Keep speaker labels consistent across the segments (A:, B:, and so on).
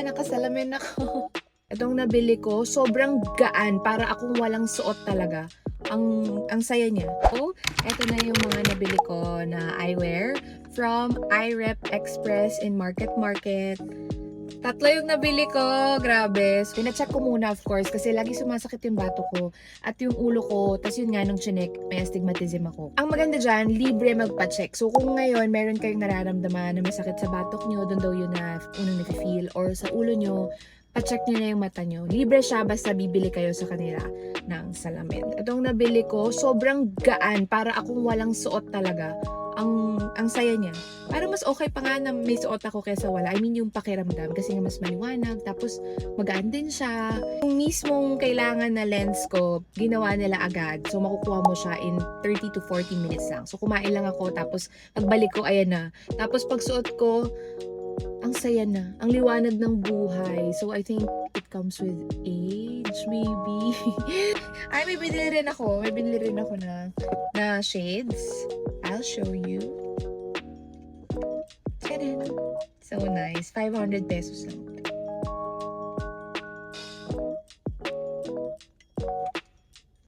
A: nakasalamin ako. Itong nabili ko, sobrang gaan, para akong walang suot talaga. Ang saya niya. So, eto na yung mga nabili ko na eyewear from iRep Express in Market Market. Tatlo yung nabili ko. Grabe. So, pinacheck ko muna, of course, kasi lagi sumasakit yung bato ko at yung ulo ko. Tapos yun nga, nung chinek, may astigmatism ako. Ang maganda dyan, libre magpa-check. So, kung ngayon, meron kayong nararamdaman na may sakit sa batok nyo, doon daw yun na unang nafe-feel, or sa ulo nyo, pa-check nyo na yung mata nyo. Libre siya, basta bibili kayo sa kanila ng salamin. Itong nabili ko, sobrang gaan, para akong walang suot talaga. Ang saya niya. Parang mas okay pa nga na may suot ako kaysa wala. I mean, yung pakiramdam. Kasi nga mas maliwanag. Tapos, magaan din siya. Yung mismong kailangan na lens ko, ginawa nila agad. So, makukuha mo siya in 30 to 40 minutes lang. So, kumain lang ako. Tapos, pagbalik ko, ayan na. Tapos, pagsuot ko, ang saya na. Ang liwanag ng buhay. So, I think it comes with age, maybe. Ay, may binili rin ako. May binili rin ako na shades. I'll show you. Tadam! So nice. 500 pesos lang.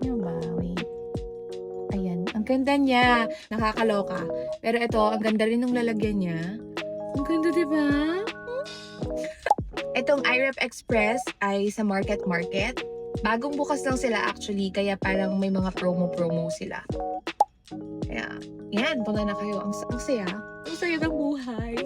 A: Ano ba? Wait. Ayan. Ang ganda niya. Nakakaloka. Pero ito, ang ganda rin ng lalagyan niya. Ang ganda, diba? Itong iRep Express ay sa Market Market. Bagong bukas lang sila actually, kaya parang may mga promo sila. Kaya, yan, punta na kayo. Ang saya. Ang saya ng buhay.